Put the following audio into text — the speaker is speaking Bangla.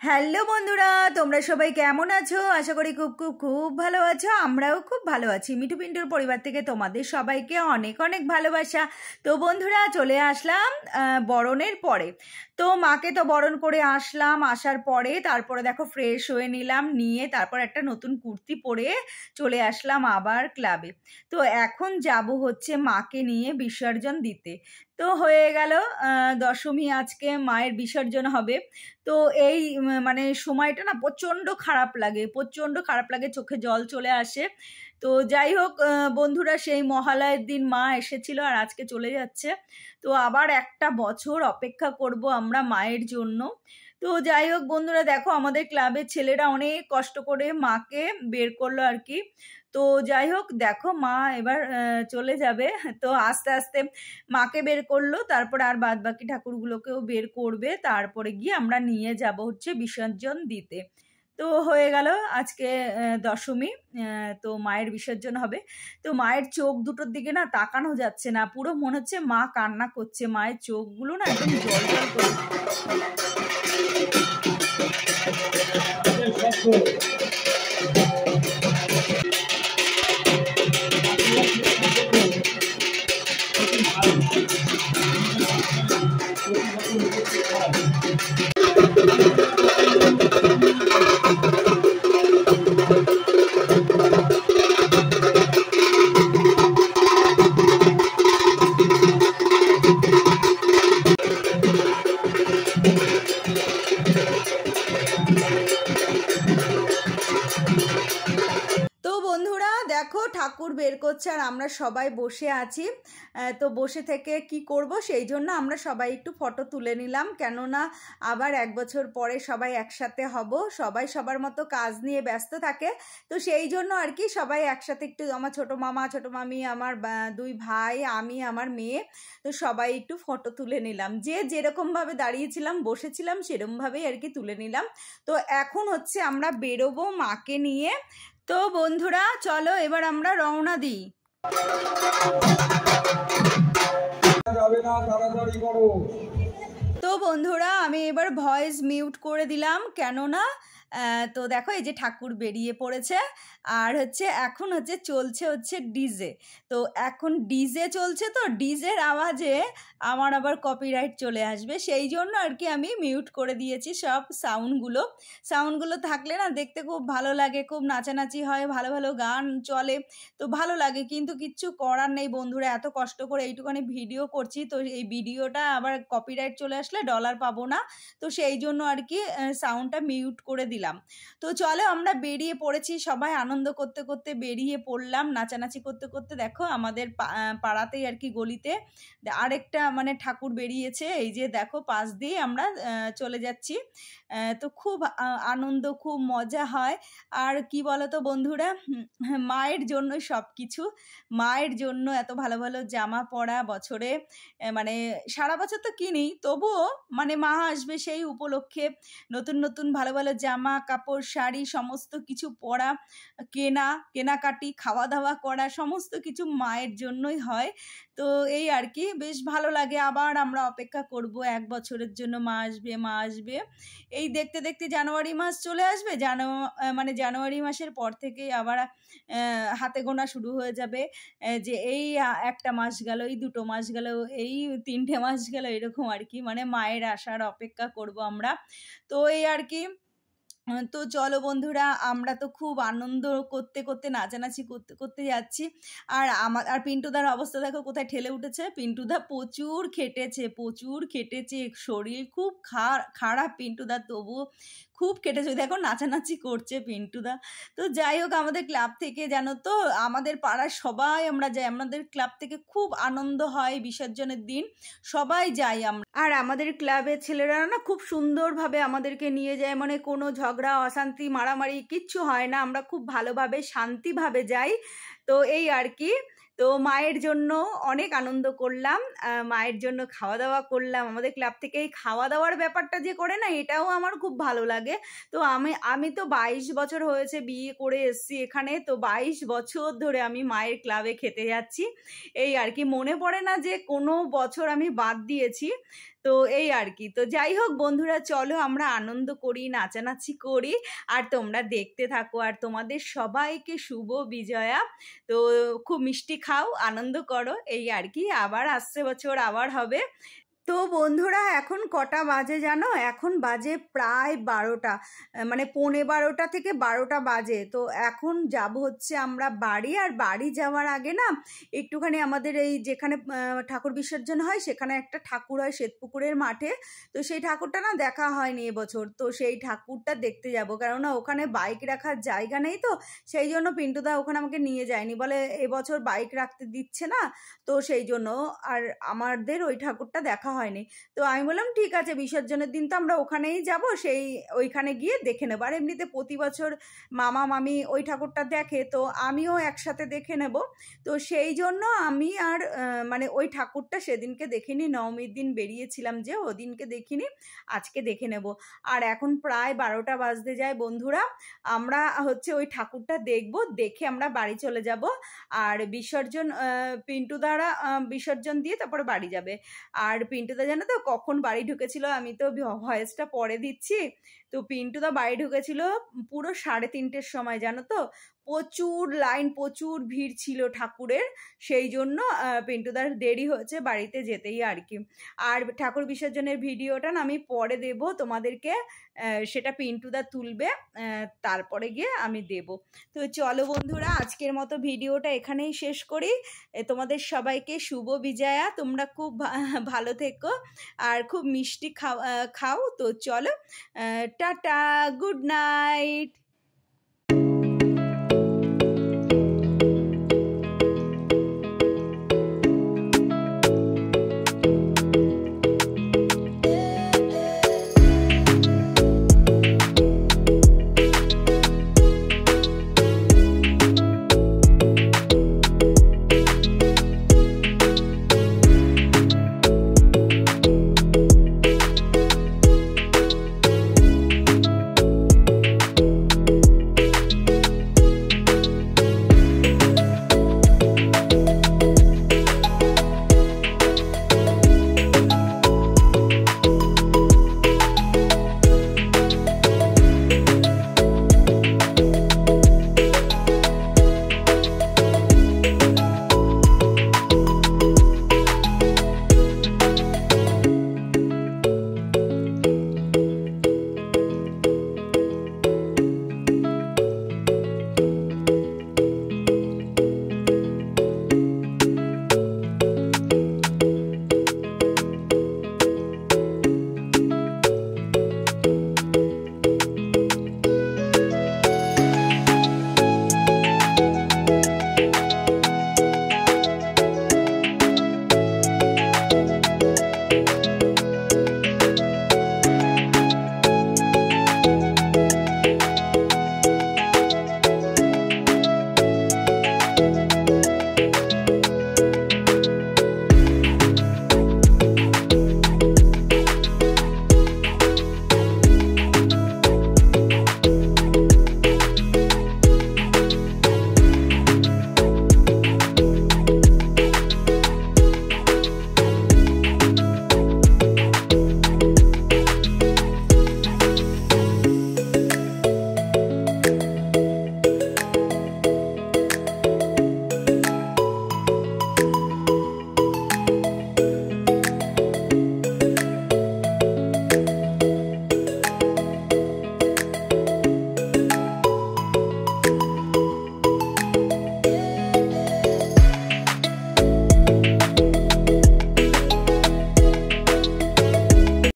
হ্যালো বন্ধুরা, তোমরা সবাই কেমন আছো? আশা করি খুব খুব খুব ভালো আছো। আমরাও খুব ভালো আছি। মিঠু পিন্টুর পরিবার থেকে তোমাদের সবাইকে অনেক অনেক ভালোবাসা। তো বন্ধুরা, চলে আসলাম বরণের পরে। তো মাকে তো বরণ করে আসলাম, আসার পরে তারপরে দেখো ফ্রেশ হয়ে নিলাম, নিয়ে তারপর একটা নতুন কুর্তি পরে চলে আসলাম আবার ক্লাবে। তো এখন যাব হচ্ছে মাকে নিয়ে বিসর্জন দিতে। তো হয়ে গেল দশমী, আজকে মায়ের বিসর্জন হবে। তো এই মানে সময়টা না প্রচণ্ড খারাপ লাগে, প্রচণ্ড খারাপ লাগে, চোখে জল চলে আসে। তো যাই হোক বন্ধুরা, সেই মহালয়ের দিন মা এসেছিল আর আজকে চলে যাচ্ছে। তো আবার একটা বছর অপেক্ষা করব আমরা মায়ের জন্য। তো যাই হোক বন্ধুরা, দেখো আমাদের ক্লাবের ছেলেরা অনেক কষ্ট করে মাকে বের করলো আর কি। তো যাই হোক দেখো মা এবার চলে যাবে। তো আস্তে আস্তে মাকে বের করলো, তারপর আর বাদ বাকি ঠাকুরগুলোকেও বের করবে, তারপরে গিয়ে আমরা নিয়ে যাব হচ্ছে বিসর্জন দিতে। তো হয়ে গেল আজকে দশমী। তো মায়ের বিসর্জন হবে। তো মায়ের চোখ দুটোর দিকে না তাকানো যাচ্ছে না, পুরো মনে হচ্ছে মা কান্না করছে, মায়ের চোখগুলো না একদম জল জল করছে। দেখো ঠাকুর বের করছে আর আমরা সবাই বসে আছি। তো বসে থেকে কি করব, সেই জন্য আমরা সবাই একটু ফটো তুলে নিলাম, কেননা আবার এক বছর পরে সবাই একসাথে হব। সবাই সবার মতো কাজ নিয়ে ব্যস্ত থাকে, তো সেই জন্য আর কি সবাই একসাথে একটু, আমার ছোট মামা ছোট মামি, আমার দুই ভাই, আমি, আমার মেয়ে, তো সবাই একটু ফটো তুলে নিলাম। যে যেরকমভাবে দাঁড়িয়েছিলাম বসেছিলাম সেরকমভাবেই আর কি তুলে নিলাম। তো এখন হচ্ছে আমরা বেরোবো মাকে নিয়ে। তো বন্ধুরা চলো এবার আমরা রওনা দিই। তো বন্ধুরা আমি এবার ভয়েস মিউট করে দিলাম, কেননা তো দেখো এই যে ঠাকুর বেরিয়ে পড়েছে, আর হচ্ছে এখন হচ্ছে চলছে হচ্ছে ডিজে। তো এখন ডিজে চলছে, তো ডিজের আওয়াজে আমার আবার কপিরাইট চলে আসবে, সেই জন্য আর কি আমি মিউট করে দিয়েছি সব সাউন্ডগুলো থাকলে না দেখতে খুব ভালো লাগে, খুব নাচানাচি হয়, ভালো ভালো গান চলে, তো ভালো লাগে। কিন্তু কিচ্ছু করার নেই বন্ধুরা, এত কষ্ট করে এইটুখানি ভিডিও করছি, তো এই ভিডিওটা আবার কপিরাইট চলে আসলে ডলার পাবো না, তো সেই জন্য আর কি সাউন্ডটা মিউট করে দিলাম। তো চলো আমরা বেরিয়ে পড়েছি, সবাই আনন্দ করতে করতে বেরিয়ে পড়লাম, নাচানাচি করতে করতে। দেখো আমাদের পাড়াতেই আর কি গলিতে আরেকটা মানে ঠাকুর বেরিয়েছে, এই যে দেখো পাশ দিয়ে আমরা চলে যাচ্ছি। তো খুব আনন্দ, খুব মজা হয়। আর কি বলতো বন্ধুরা, মায়ের জন্য সব কিছু, মায়ের জন্য এত ভালো ভালো জামা পরা, বছরে মানে সারা বছর তো কিনি, তবুও মানে মা আসবে সেই উপলক্ষে নতুন নতুন ভালো ভালো জামা কাপড়, শাড়ি, সমস্ত কিছু পরা, কেনাকাটি, খাওয়া দাওয়া করা, সমস্ত কিছু মায়ের জন্যই হয়। তো এই আর কি বেশ ভালো লাগে। আবার আমরা অপেক্ষা করব এক বছরের জন্য, মা আসবে। এই দেখতে দেখতে জানুয়ারি মাস চলে আসবে, মানে জানুয়ারি মাসের পর থেকে আবার হাতে গোনা শুরু হয়ে যাবে, যে এই একটা মাস গেল, এই দুটো মাস গেল, এই তিনটে মাস গেল, এরকম আর কি, মানে মায়ের আসার অপেক্ষা করব আমরা। তো এই আর কি। তো চলো বন্ধুরা, আমরা তো খুব আনন্দ করতে করতে, নাচানাচি করতে করতে যাচ্ছি। আর পিন্টুদার অবস্থা দেখো কোথায় ঠেলে উঠেছে। পিন্টুদা প্রচুর খেটেছে, শরীর খুব খারাপ পিন্টুদার, তবুও খুব কেটেছে, দেখো নাচানাচি করছে পিন্টুদা। তো যাই হোক, আমাদের ক্লাব থেকে জানো তো, আমাদের পাড়ার সবাই আমরা যাই, আমাদের ক্লাব থেকে খুব আনন্দ হয় বিসর্জনের দিন, সবাই যাই আমরা। আর আমাদের ক্লাবের ছেলেরা না খুব সুন্দরভাবে আমাদেরকে নিয়ে যায়, মানে কোনো ঝগড়া অশান্তি মারামারি কিচ্ছু হয় না, আমরা খুব ভালোভাবে শান্তিভাবে যাই। তো এই আর কি। তো মায়ের জন্য অনেক আনন্দ করলাম, মায়ের জন্য খাওয়া দাওয়া করলাম। আমাদের ক্লাব থেকে এই খাওয়া দাওয়ার ব্যাপারটা যে করে না, এটাও আমার খুব ভালো লাগে। তো আমি তো 22 বছর হয়েছে বিয়ে করে এসছি এখানে, তো 22 বছর ধরে আমি মায়ের ক্লাবে খেতে যাচ্ছি। এই আর কি, মনে পড়ে না যে কোনো বছর আমি বাদ দিয়েছি। তো এই আর কি। তো যাই হোক বন্ধুরা, চলো আমরা আনন্দ করি, নাচানাচি করি, আর তোমরা দেখতে থাকো। আর তোমাদের সবাইকে শুভ বিজয়া। তো খুব মিষ্টি খাও, আনন্দ করো, এই আর কি। আবার আসছে বছর আবার হবে। তো বন্ধুরা এখন কটা বাজে জানো? এখন বাজে প্রায় 12টা, মানে 11:15 থেকে 12টা বাজে। তো এখন যাব হচ্ছে আমরা বাড়ি। আর বাড়ি যাওয়ার আগে না একটুখানি আমাদের এই যেখানে ঠাকুর বিসর্জন হয় সেখানে একটা ঠাকুর হয় শ্বেতপুকুরের মাঠে। তো সেই ঠাকুরটা না দেখা হয়নি এবছর, তো সেই ঠাকুরটা দেখতে যাব। কেননা ওখানে বাইক রাখার জায়গা নেই, তো সেই জন্য পিন্টুদা ওখানে আমাকে নিয়ে যায়নি, বলে এবছর বাইক রাখতে দিচ্ছে না, তো সেই জন্য। আর আমাদের ওই ঠাকুরটা দেখা হয়নি। তো আমি বললাম ঠিক আছে, বিসর্জনের দিন তো আমরা ওখানেই যাব, ওইখানে গিয়ে দেখে নেবো। আর এমনিতে প্রতি বছর মামা মামি ওই ঠাকুরটা দেখে, তো আমিও একসাথে দেখে নেব। তো সেই জন্য আমি আর মানে ওই ঠাকুরটা সেদিনকে দেখিনি, নবমীর দিন বেরিয়েছিলাম যে, ওদিনকে দেখিনি, আজকে দেখে নেব। আর এখন প্রায় 12টা বাজতে যায় বন্ধুরা। আমরা হচ্ছে ওই ঠাকুরটা দেখব, দেখে আমরা বাড়ি চলে যাব। আর বিসর্জন পিন্টু দ্বারা বিসর্জন দিয়ে তারপরে বাড়ি যাবে। আর পিন্টুদা জানো তো কখন বাড়ি ঢুকেছিল? আমি তো ভয়েসটা পরে দিচ্ছি। তো পিন্টুদা বাড়ি ঢুকেছিল পুরো 3:30-র সময়, জানো তো। প্রচুর লাইন, প্রচুর ভিড় ছিল ঠাকুরের, সেই জন্য পিন্টুদার দেরি হয়েছে বাড়িতে যেতেই আর কি। আর ঠাকুর বিসর্জনের ভিডিওটা না আমি পরে দেব তোমাদেরকে, সেটা পিন্টুদা তুলবে, তারপরে গিয়ে আমি দেব। তো চলো বন্ধুরা, আজকের মতো ভিডিওটা এখানেই শেষ করি। তোমাদের সবাইকে শুভ বিজয়া। তোমরা খুব ভালো থেকো আর খুব মিষ্টি খাও। তো চলো, টাটা, গুড নাইট।